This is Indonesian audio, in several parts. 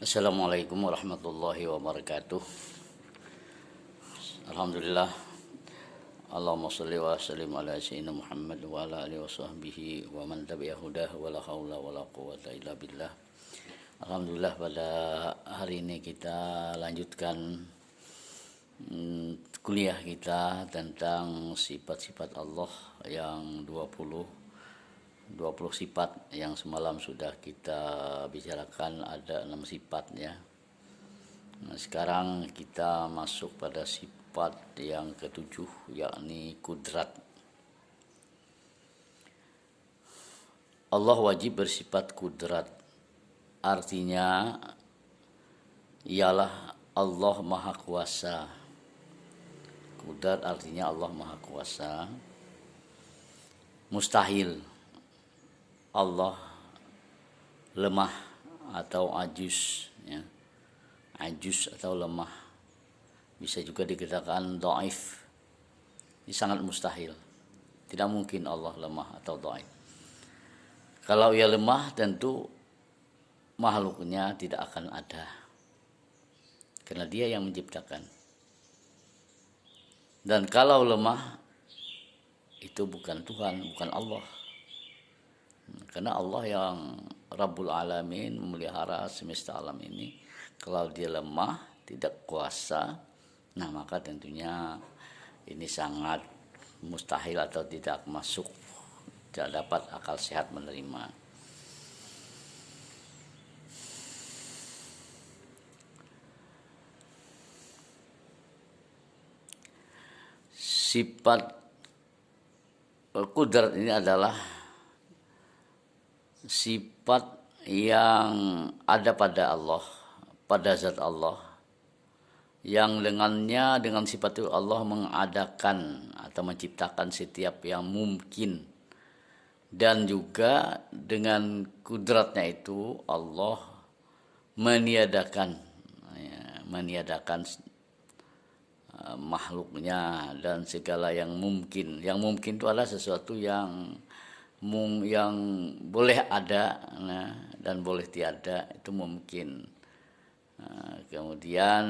Assalamualaikum warahmatullahi wabarakatuh. Alhamdulillah. Allahumma sholli wa sallim ala sayyidina Muhammad wa ala alihi washabbihi wa man tabi'a hudah wa la haula wa la quwwata illa billah. Alhamdulillah, pada hari ini kita lanjutkan kuliah kita tentang sifat-sifat Allah yang 20 sifat yang semalam sudah kita bicarakan. Ada 6 sifat ya. Nah, sekarang kita masuk pada sifat yang ketujuh, yakni kudrat. Allah wajib bersifat kudrat. Artinya ialah Allah Maha Kuasa. Kudrat artinya Allah Maha Kuasa. Mustahil Allah lemah atau ajuz ya. Ajuz atau lemah, bisa juga dikatakan dhaif. Ini sangat mustahil. Tidak mungkin Allah lemah atau dhaif. Kalau ia lemah, tentu makhluknya tidak akan ada, karena dia yang menciptakan. Dan kalau lemah, itu bukan Tuhan, bukan Allah. Karena Allah yang Rabbul Alamin, memelihara semesta alam ini, kalau dia lemah, tidak kuasa, nah maka tentunya ini sangat mustahil atau tidak masuk, tidak dapat akal sehat menerima. Sifat kudrat ini adalah sifat yang ada pada Allah, pada zat Allah, yang dengannya, dengan sifat itu Allah mengadakan atau menciptakan setiap yang mungkin. Dan juga dengan kudratnya itu Allah meniadakan makhluknya dan segala yang mungkin. Yang mungkin itu adalah sesuatu yang boleh ada dan boleh tiada, itu mungkin. Kemudian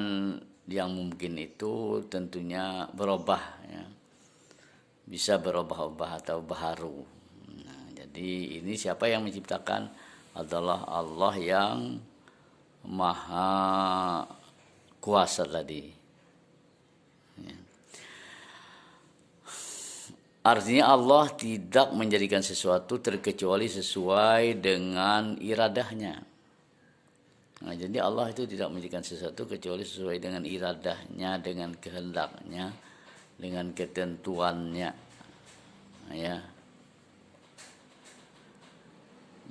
yang mungkin itu tentunya berubah ya. Bisa berubah-ubah atau baharu. Jadi ini siapa yang menciptakan? Adalah Allah yang Maha Kuasa tadi. Artinya Allah tidak menjadikan sesuatu terkecuali sesuai dengan iradahnya. Nah, jadi Allah itu tidak menjadikan sesuatu kecuali sesuai dengan iradahnya, dengan kehendaknya, dengan ketentuannya. Ya.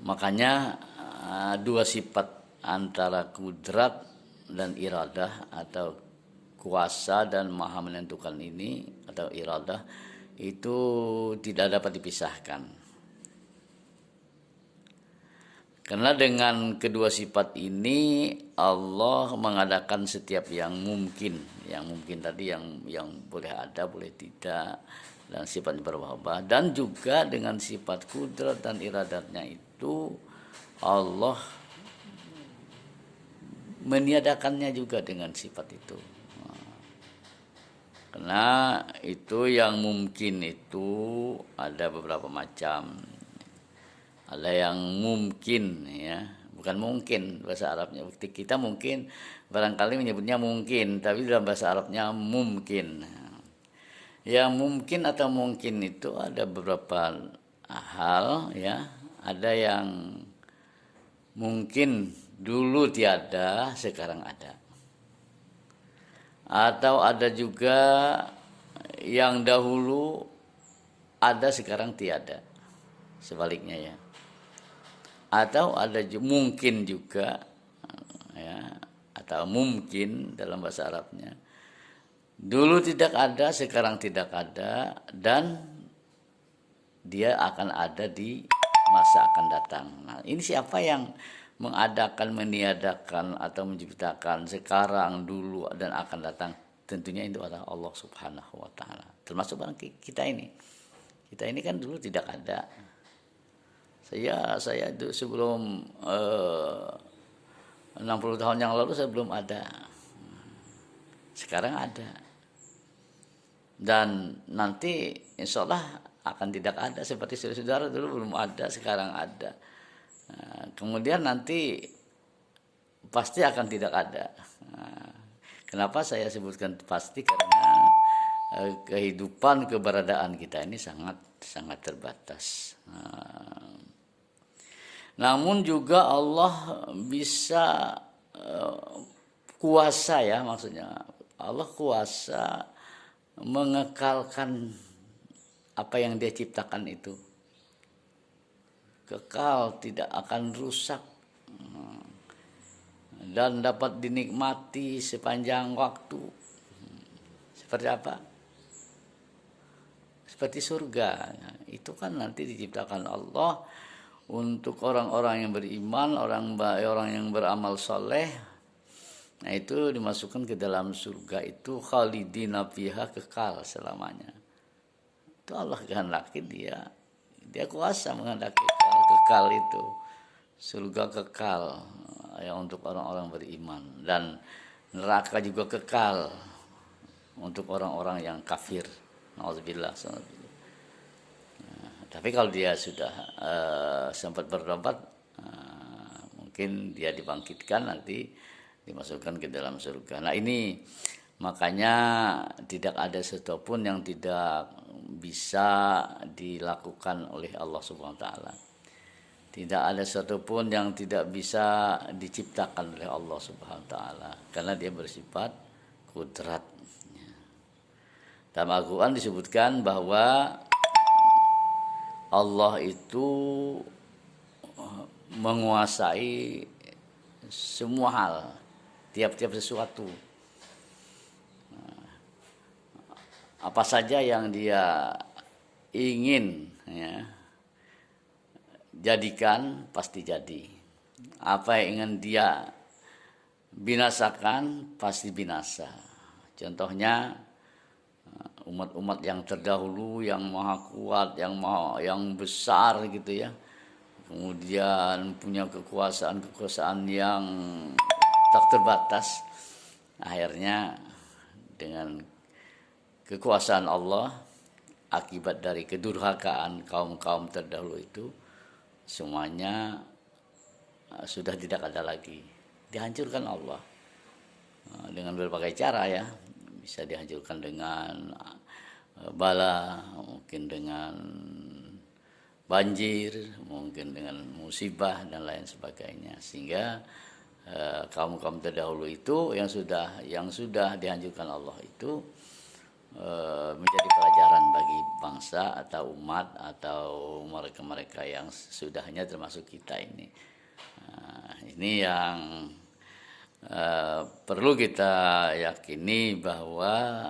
Makanya dua sifat antara kudrat dan iradah atau kuasa dan maha menentukan ini atau iradah itu tidak dapat dipisahkan. Karena dengan kedua sifat ini Allah mengadakan setiap yang mungkin. Yang mungkin tadi yang boleh ada, boleh tidak, dan sifat berubah-ubah. Dan juga dengan sifat kudrat dan iradatnya itu Allah meniadakannya juga dengan sifat itu. Karena itu yang mungkin itu ada beberapa macam. Ada yang mungkin ya, bukan mungkin bahasa Arabnya. Kita mungkin barangkali menyebutnya mungkin, tapi dalam bahasa Arabnya mungkin. Yang mungkin atau mungkin itu ada beberapa hal ya. Ada yang mungkin dulu tiada, sekarang ada. Atau ada juga yang dahulu ada, sekarang tiada. Sebaliknya ya. Atau ada mungkin juga ya, atau mungkin dalam bahasa Arabnya. Dulu tidak ada, sekarang tidak ada, dan dia akan ada di masa akan datang. Nah, ini siapa yang mengadakan, meniadakan atau menciptakan sekarang, dulu, dan akan datang? Tentunya itu adalah Allah Subhanahu wa Ta'ala. Termasuk kita ini. Kita ini kan dulu tidak ada. Saya sebelum 60 tahun yang lalu saya belum ada. Sekarang ada. Dan nanti insya Allah akan tidak ada, seperti saudara dulu belum ada, sekarang ada. Kemudian nanti pasti akan tidak ada. Kenapa saya sebutkan pasti? Karena kehidupan keberadaan kita ini sangat sangat terbatas. Namun juga Allah bisa kuasa, ya, maksudnya Allah kuasa mengekalkan apa yang Dia ciptakan itu. Kekal, tidak akan rusak, dan dapat dinikmati sepanjang waktu. Seperti apa? Seperti surga. Nah, itu kan nanti diciptakan Allah untuk orang-orang yang beriman, orang yang beramal soleh. Nah, itu dimasukkan ke dalam surga itu khalidina fiha, kekal selamanya. Itu Allah kehendaki, dia kuasa menghendaki kekal itu. Surga kekal ya untuk orang-orang beriman, dan neraka juga kekal untuk orang-orang yang kafir. Nauzubillah. Tapi kalau dia sudah sempat bertobat, mungkin dia dibangkitkan, nanti dimasukkan ke dalam surga. Nah, ini makanya tidak ada satupun yang tidak bisa dilakukan oleh Allah Subhanahu wa taala. Tidak ada satupun yang tidak bisa diciptakan oleh Allah Subhanahu wa taala, karena dia bersifat kudrat. Dalam Al-Quran disebutkan bahwa Allah itu menguasai semua hal, tiap-tiap sesuatu. Apa saja yang Dia ingin, ya, jadikan pasti jadi. Apa yang ingin Dia binasakan pasti binasa. Contohnya umat-umat yang terdahulu yang maha kuat, yang besar gitu ya, kemudian punya kekuasaan yang tak terbatas, akhirnya dengan kekuasaan Allah, akibat dari kedurhakaan kaum-kaum terdahulu itu, semuanya sudah tidak ada lagi, dihancurkan Allah dengan berbagai cara, ya. Bisa dihancurkan dengan bala, mungkin dengan banjir, mungkin dengan musibah dan lain sebagainya, sehingga kaum-kaum terdahulu itu yang sudah dihancurkan Allah itu menjadi pelajaran bagi bangsa atau umat atau mereka-mereka yang sudahnya, termasuk kita ini. Ini yang perlu kita yakini, bahwa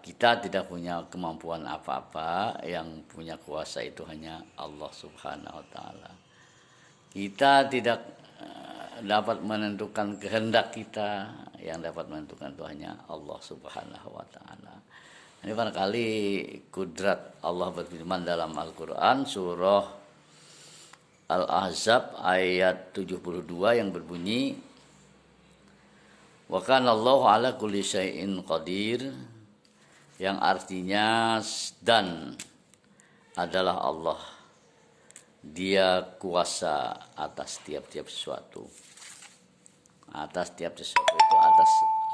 kita tidak punya kemampuan apa-apa, yang punya kuasa itu hanya Allah Subhanahu wa taala. Kita tidak dapat menentukan kehendak kita, yang dapat menentukan itu hanya Allah Subhanahu wa taala. Ini barangkali kudrat Allah berfirman dalam Al-Qur'an surah Al-Ahzab ayat 72 yang berbunyi, wa kana Allahu ala kulli syai'in qadir, yang artinya dan adalah Allah, Dia kuasa atas tiap-tiap sesuatu. Atas tiap sesuatu itu atas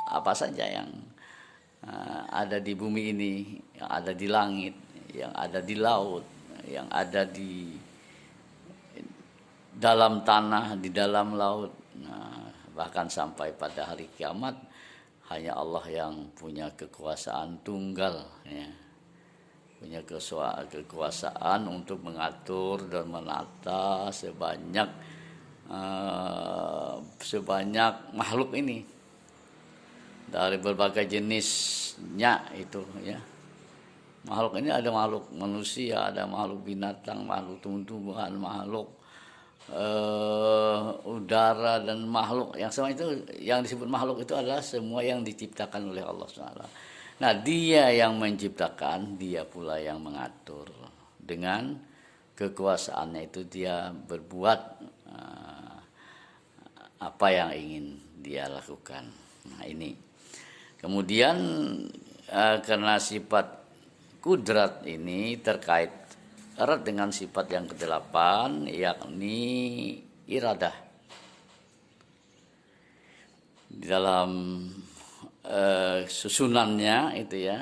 apa saja yang ada di bumi ini, yang ada di langit, yang ada di laut, yang ada di dalam tanah, di dalam laut, bahkan sampai pada hari kiamat, hanya Allah yang punya kekuasaan tunggal, ya. Punya kekuasaan untuk mengatur dan menata sebanyak makhluk ini, dari berbagai jenisnya itu, ya. Makhluk ini ada makhluk manusia, ada makhluk binatang, makhluk tumbuh-tumbuhan, makhluk udara, dan makhluk yang semua itu, yang disebut makhluk itu adalah semua yang diciptakan oleh Allah SWT. Nah, Dia yang menciptakan, Dia pula yang mengatur. Dengan kekuasaannya itu Dia berbuat apa yang ingin dia lakukan. Nah, ini. Kemudian karena sifat kudrat ini terkait erat dengan sifat yang kedelapan, yakni iradah. Di dalam susunannya itu ya,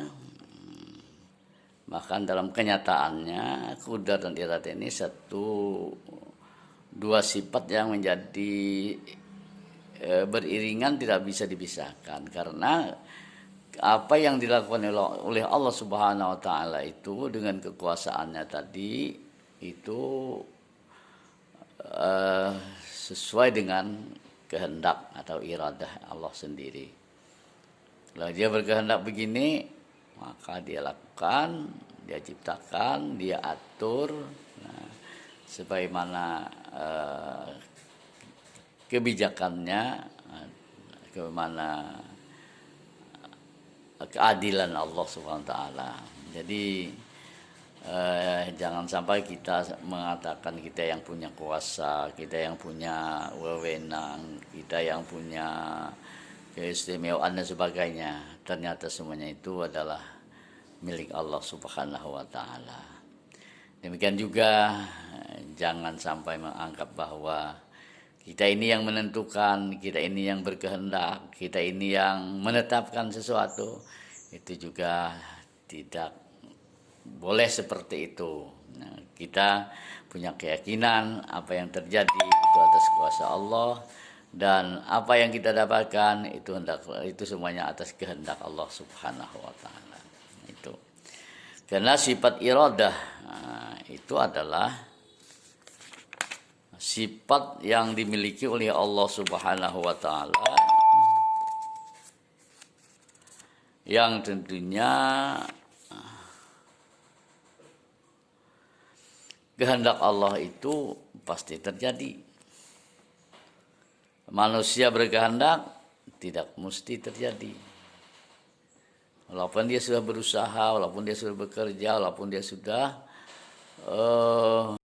bahkan dalam kenyataannya kudrat dan iradah ini dua sifat yang menjadi beriringan, tidak bisa dipisahkan, karena apa yang dilakukan oleh Allah Subhanahu wa taala itu dengan kekuasaannya tadi itu sesuai dengan kehendak atau iradah Allah sendiri. Kalau dia berkehendak begini, maka dia lakukan, dia ciptakan, dia atur, nah, sebagaimana kebijakannya, bagaimana keadilan Allah Subhanahu wa taala. Jadi jangan sampai kita mengatakan kita yang punya kuasa, kita yang punya wewenang, kita yang punya keistimewaan dan sebagainya. Ternyata semuanya itu adalah milik Allah Subhanahu wa taala. Demikian juga jangan sampai menganggap bahwa kita ini yang menentukan, kita ini yang berkehendak, kita ini yang menetapkan sesuatu. Itu juga tidak boleh seperti itu. Nah, kita punya keyakinan apa yang terjadi itu atas kuasa Allah, dan apa yang kita dapatkan itu semuanya atas kehendak Allah Subhanahu wa taala. Itu. Karena sifat iradah itu adalah sifat yang dimiliki oleh Allah Subhanahu wa taala, yang tentunya kehendak Allah itu pasti terjadi. Manusia berkehendak tidak mesti terjadi. Walaupun dia sudah berusaha, walaupun dia sudah bekerja, walaupun dia sudah